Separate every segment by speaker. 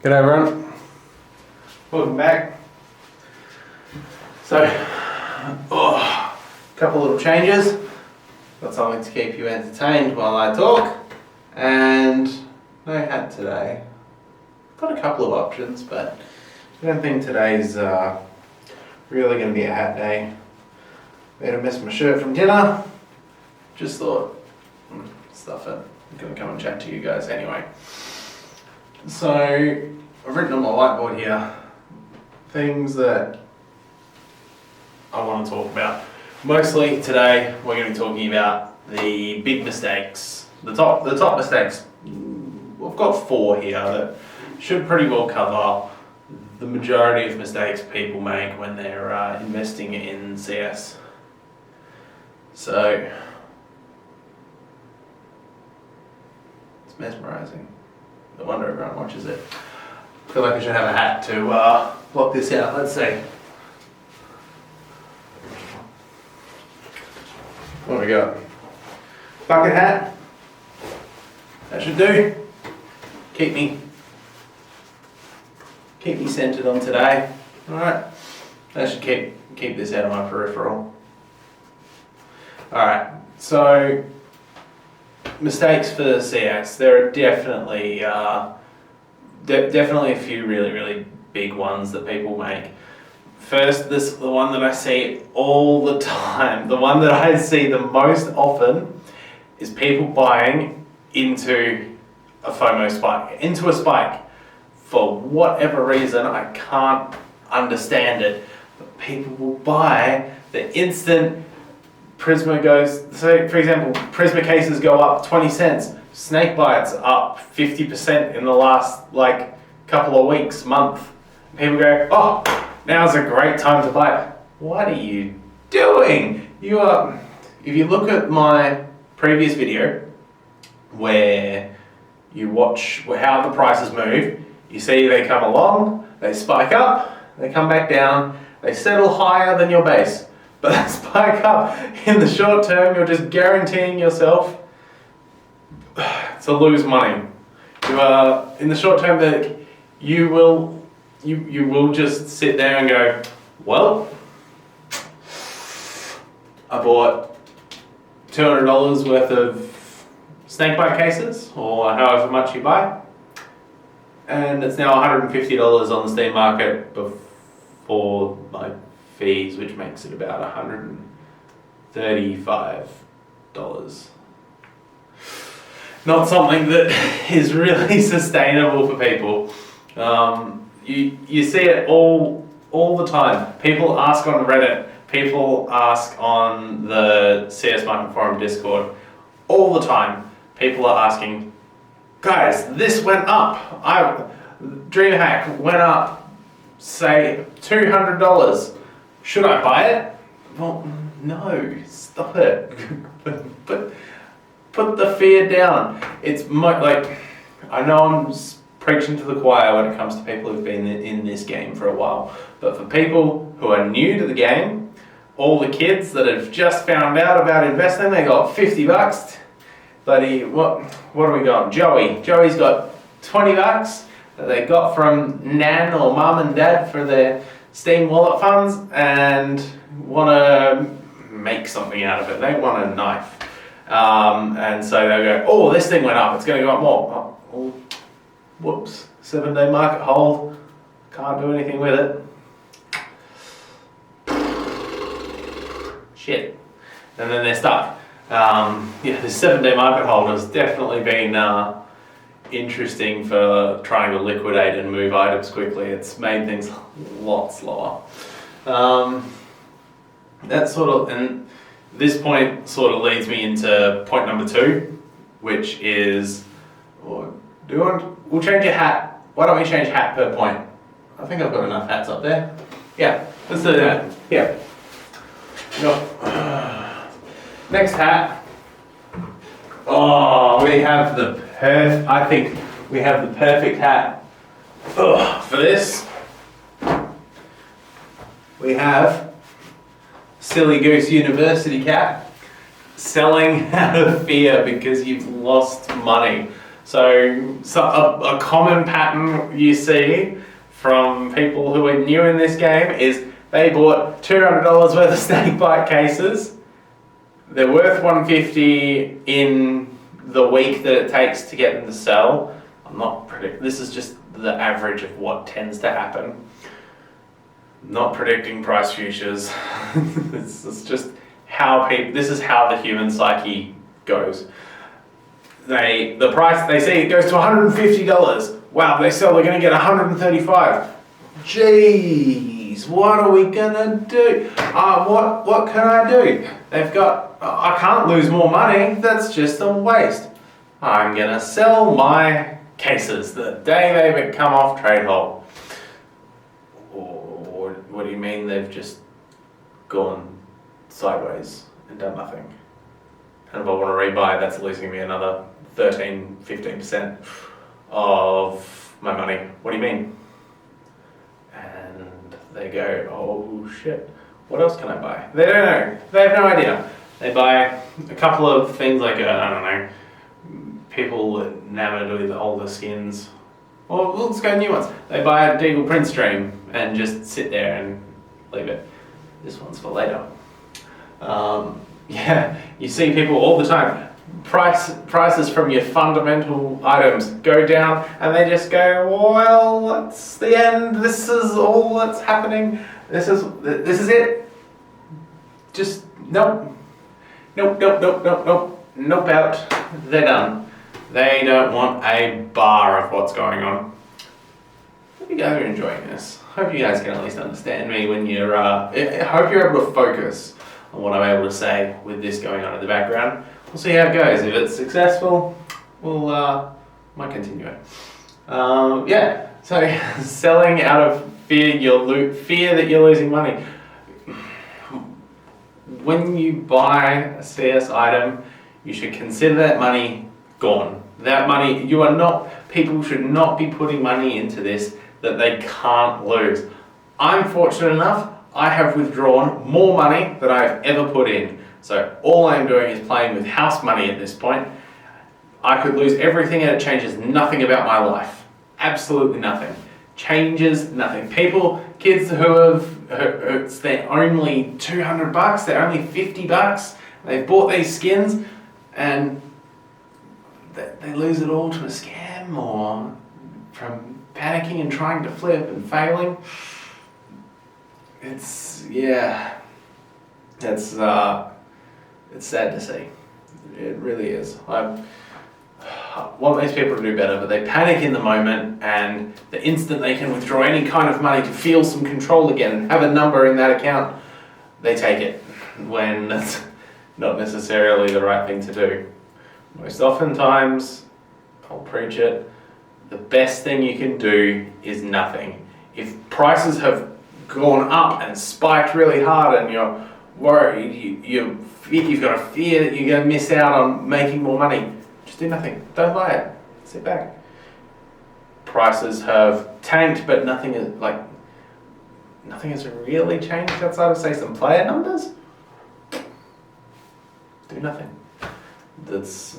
Speaker 1: G'day everyone, welcome back. So, a couple little changes. Got something to keep you entertained while I talk, and no hat today. Got a couple of options, but I don't think today's really going to be a hat day. Better miss my shirt from dinner. Just thought, stuff it. I'm going to come and chat to you guys anyway. So, I've written on my whiteboard here things that I want to talk about. Mostly today we're going to be talking about the big mistakes, the top mistakes. We've got 4 here that should pretty well cover the majority of mistakes people make when they're investing in CS. So, it's mesmerizing. No wonder everyone watches it. I feel like I should have a hat to block this out. Let's see. What do we got? Bucket hat. That should do. Keep me centered on today. Alright. That should keep this out of my peripheral. Alright, so mistakes for CS. There are definitely definitely a few really big ones that people make. First, the one that I see all the time, the one that I see the most often, is people buying into a FOMO spike, into a spike. For whatever reason, I can't understand it, but people will buy the instant Prisma goes, so for example, Prisma cases go up 20 cents, snake bites up 50% in the last couple of weeks, month. People go, oh, now's a great time to buy it. What are you doing? If you look at my previous video where you watch how the prices move, you see they come along, they spike up, they come back down, they settle higher than your base. But that spike up in the short term, you're just guaranteeing yourself to lose money. You are in the short term that you will just sit there and go, well, I bought $200 worth of snakebite cases, or however much you buy, and it's now $150 on the Steam market before my fees, which makes it about $135. Not something that is really sustainable for people. You see it all the time. People ask on Reddit, people ask on the CS Market Forum Discord, all the time. People are asking, guys, this went up. DreamHack went up, say $200. Should I buy it? Well, no, stop it. Put the fear down. It's I know I'm preaching to the choir when it comes to people who've been in this game for a while, but for people who are new to the game, all the kids that have just found out about investing, they got $50. Buddy, what have we got? Joey's got $20 that they got from Nan or Mum and Dad for their Steam wallet funds and want to make something out of it. They want a knife. And so they'll go, oh, this thing went up, it's going to go up more. Oh, whoops, 7-day market hold, can't do anything with it. Shit. And then they're stuck. This 7-day market hold has definitely been interesting for trying to liquidate and move items quickly. It's made things a lot slower. And this point sort of leads me into point number 2, which is, we'll change your hat. Why don't we change hat per point? I think I've got enough hats up there. Yeah, let's do that. Yeah. Next hat. Oh, I think we have the perfect hat for this. We have Silly Goose University cap, selling out of fear because you've lost money. a common pattern you see from people who are new in this game is they bought $200 worth of snake bite cases. They're worth $150 in the week that it takes to get them to sell. I'm not predicting. This is just the average of what tends to happen. Not predicting price futures. This is just how this is how the human psyche goes. The price they see it goes to $150. Wow, they sell. They're going to get $135. Jeez, what are we gonna do? What can I do? I can't lose more money. That's just a waste. I'm gonna sell my cases the day they come off trade hold. Or what do you mean they've just gone sideways and done nothing? And if I want to rebuy, that's losing me another 15% of my money. What do you mean? And they go, oh shit, what else can I buy? They don't know. They have no idea. They buy a couple of things like, I don't know, people enamored with older skins. Or let's go new ones. They buy a Deagle print stream and just sit there and leave it. This one's for later. Yeah, you see people all the time. Prices from your fundamental items go down and they just go, well, that's the end. This is all that's happening. This is it. Just nope out. They're done. They don't want a bar of what's going on. Hope you guys are enjoying this. Hope you guys can at least understand me when you're. I hope you're able to focus on what I'm able to say with this going on in the background. We'll see how it goes. If it's successful, we'll might continue it. Yeah. So selling out of fear, fear that you're losing money. When you buy a CS item, you should consider that money gone. That money, people should not be putting money into this that they can't lose. I'm fortunate enough, I have withdrawn more money than I've ever put in. So all I'm doing is playing with house money at this point. I could lose everything and it changes nothing about my life. Absolutely nothing. Changes nothing. Kids they're only $200, they're only $50. They've bought these skins and they lose it all to a scam or from panicking and trying to flip and failing. It's sad to see. It really is. I want these people to do better, but they panic in the moment, and the instant they can withdraw any kind of money to feel some control again and have a number in that account, they take it, when that's not necessarily the right thing to do. Most oftentimes, I'll preach it, the best thing you can do is nothing. If prices have gone up and spiked really hard and you're worried, you've got a fear that you're going to miss out on making more money, just do nothing. Don't buy it. Sit back. Prices have tanked, but nothing has really changed outside of, say, some player numbers. Do nothing. That's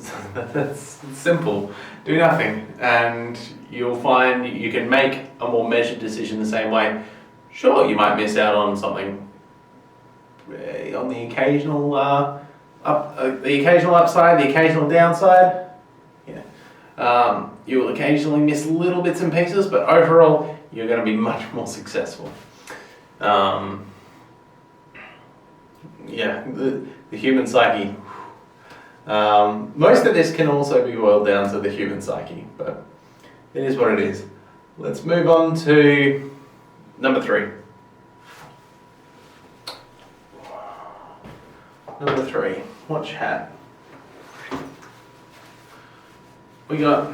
Speaker 1: simple. Do nothing, and you'll find you can make a more measured decision the same way. Sure, you might miss out on something, on the occasional the occasional upside, the occasional downside. Yeah, you will occasionally miss little bits and pieces, but overall, you're going to be much more successful. Yeah, the human psyche. Most of this can also be boiled down to the human psyche, but it is what it is. Let's move on to number 3. Number 3, watch hat. We got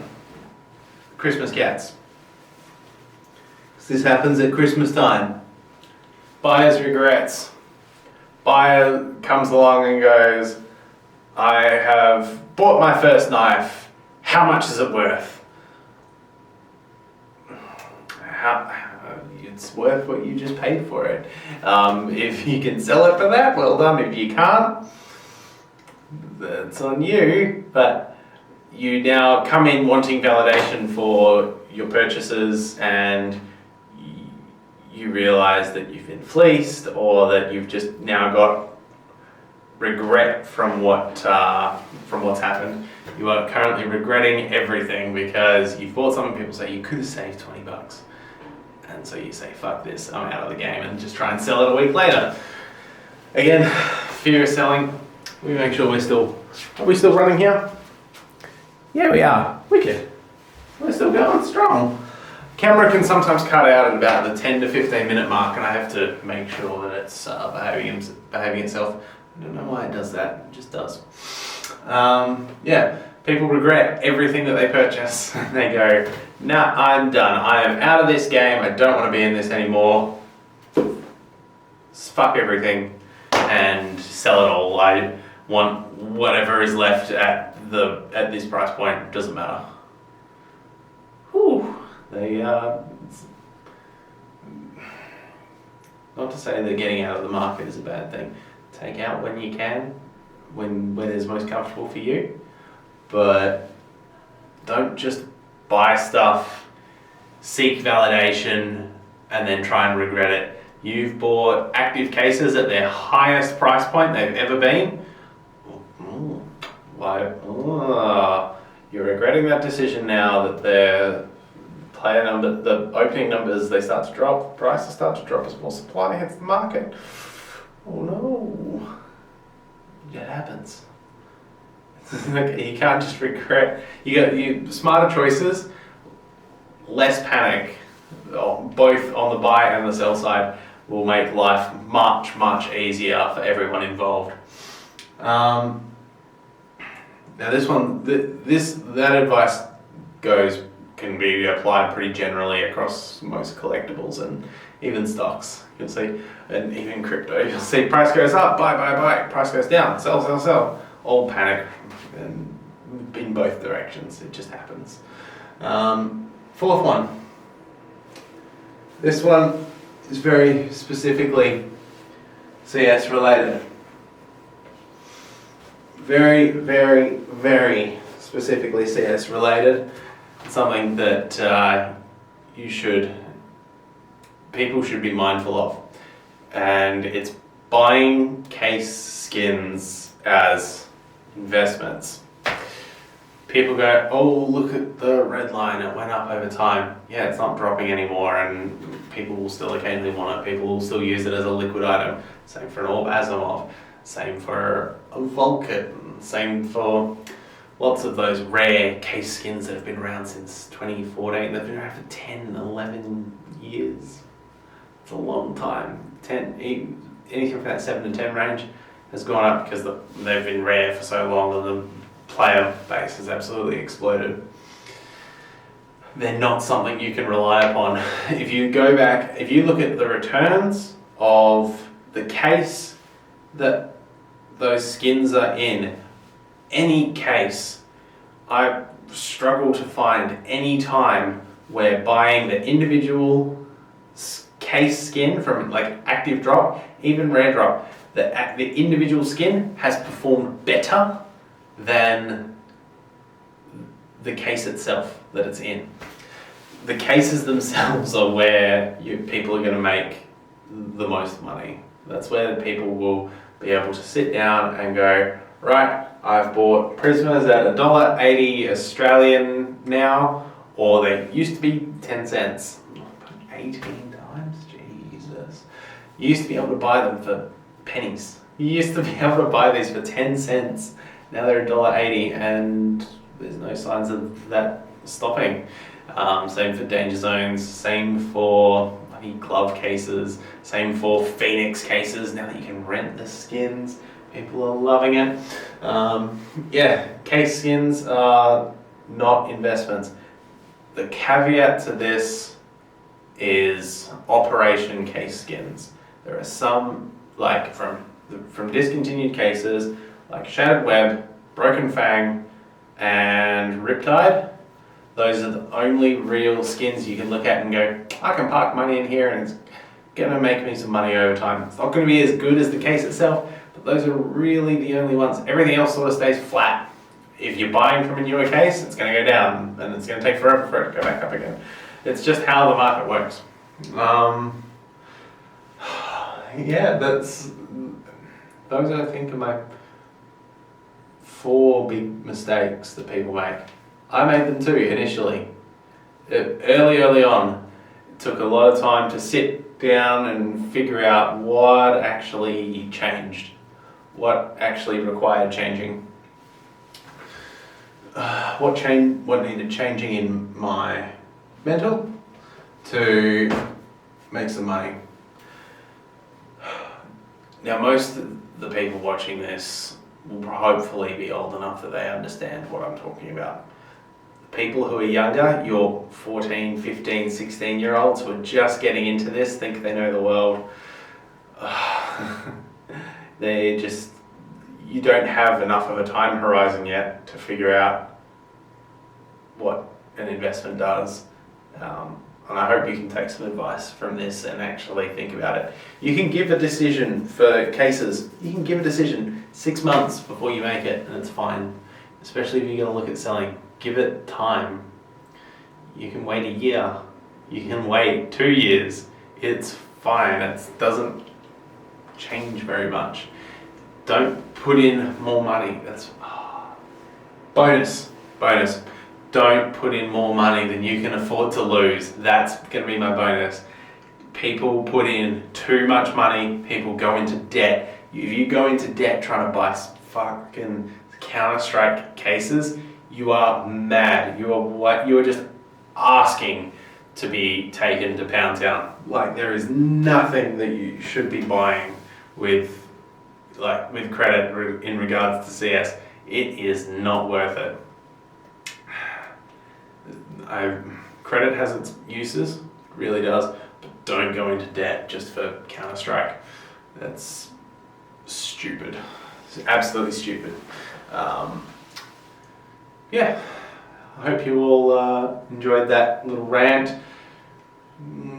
Speaker 1: Christmas cats. This happens at Christmas time. Buyer's regrets. Buyer comes along and goes, I have bought my first knife. How much is it worth? It's worth what you just paid for it. If you can sell it for that, well done. If you can't, that's on you. But you now come in wanting validation for your purchases, and you realize that you've been fleeced, or that you've just now got regret from what's happened. You are currently regretting everything because you bought something. People say you could have saved $20, and so you say, fuck this, I'm out of the game, and just try and sell it a week later. Again, fear of selling. We make sure are we still running here? Yeah, we are. Wicked. We're still going strong. Camera can sometimes cut out at about the 10 to 15 minute mark, and I have to make sure that it's behaving itself. I don't know why it does that, it just does. Yeah, people regret everything that they purchase. They go, nah, I'm done. I am out of this game. I don't want to be in this anymore. Fuck everything and sell it all. I want whatever is left at this price point. It doesn't matter. Whew. Not to say that getting out of the market is a bad thing. Take out when you can, when it's most comfortable for you, but don't just buy stuff, seek validation, and then try and regret it. You've bought active cases at their highest price point they've ever been. You're regretting that decision now that the opening numbers, they start to drop, prices start to drop as more supply hits the market. Oh no, it happens. You can't just regret. You smarter choices, less panic, both on the buy and the sell side, will make life much, much easier for everyone involved. Now that advice can be applied pretty generally across most collectibles and even stocks. You'll see, and even crypto, you'll see price goes up, buy, price goes down, sell. All panic, and in both directions, it just happens. Fourth one. This one is very specifically CS related. Very, very, very specifically CS related. Something that people should be mindful of, and it's buying case skins as investments. People go, oh, look at the red line, it went up over time. Yeah, it's not dropping anymore, and people will still occasionally want it. People will still use it as a liquid item. Same for an Orb Asimov, same for a Vulcan, same for lots of those rare case skins that have been around since 2014. They've been around for 10, 11 years. It's a long time. Anything from that 7 to 10 range has gone up because they've been rare for so long, and the player base has absolutely exploded. They're not something you can rely upon. If you look at the returns of the case that those skins are in, any case, I struggle to find any time where buying the individual case skin from like active drop, even rare drop, the individual skin has performed better than the case itself that it's in. The cases themselves are where people are going to make the most money. That's where people will be able to sit down and go, right, I've bought Prismas at $1.80 Australian now, or they used to be 10 cents. 18 times? Jesus. You used to be able to buy them for pennies. You used to be able to buy these for 10 cents. Now they're $1.80, and there's no signs of that stopping. Same for Danger Zones, same for glove cases, same for Phoenix cases. Now that you can rent the skins, people are loving it. Case skins are not investments. The caveat to this is operation case skins. There are some, like from discontinued cases, like Shattered Web, Broken Fang, and Riptide. Those are the only real skins you can look at and go, I can park money in here and it's going to make me some money over time. It's not going to be as good as the case itself, but those are really the only ones. Everything else sort of stays flat. if you're buying from a newer case, it's going to go down, and it's going to take forever for it to go back up again. It's just how the market works. Yeah, those I think are my 4 big mistakes that people make. I made them too initially. Early on, it took a lot of time to sit down and figure out what actually changed, what actually required changing, what needed changing in my mental to make some money. Now, most of the people watching this will hopefully be old enough that they understand what I'm talking about. People who are younger, your 14, 15, 16-year-olds who are just getting into this, think they know the world. You don't have enough of a time horizon yet to figure out what an investment does. And I hope you can take some advice from this and actually think about it. You can give a decision for cases. You can give a decision 6 months before you make it, and it's fine. Especially if you're going to look at selling. Give it time. You can wait a year. You can wait 2 years. It's fine. It doesn't change very much. Don't put in more money. That's bonus. Don't put in more money than you can afford to lose. That's going to be my bonus. People put in too much money. People go into debt. If you go into debt trying to buy fucking Counter-Strike cases, you are mad. You are just asking to be taken to Pound Town. Like, there is nothing that you should be buying with credit in regards to CS. It is not worth it. Credit has its uses, it really does, but don't go into debt just for Counter-Strike. That's stupid. It's absolutely stupid. Yeah, I hope you all enjoyed that little rant.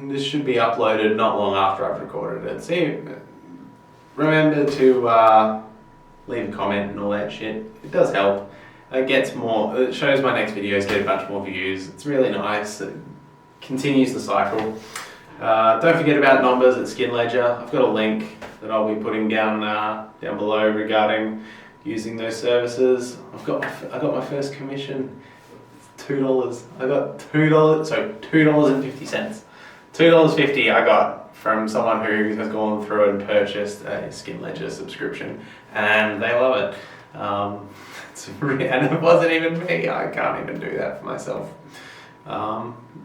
Speaker 1: This should be uploaded not long after I've recorded it. See, remember to leave a comment and all that shit. It does help. It shows my next videos get a bunch more views. It's really nice. It continues the cycle. Don't forget about numbers at Skin Ledger. I've got a link that I'll be putting down below regarding using those services. I got my first commission. It's $2. I got $2. So $2.50. $2.50 I got from someone who has gone through and purchased a Skin Ledger subscription, and they love it. And it wasn't even me. I can't even do that for myself.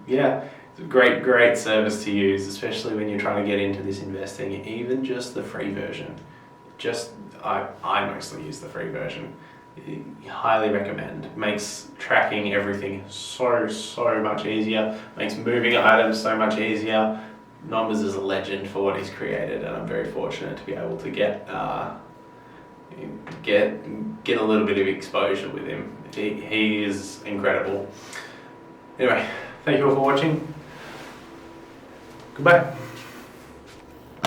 Speaker 1: Yeah, it's a great service to use, especially when you're trying to get into this investing. Even just the free version. I mostly use the free version. Highly recommend. Makes tracking everything so much easier. Makes moving items so much easier. Numbers is a legend for what he's created, and I'm very fortunate to be able to get a little bit of exposure with him. He is incredible. Anyway, thank you all for watching. Goodbye.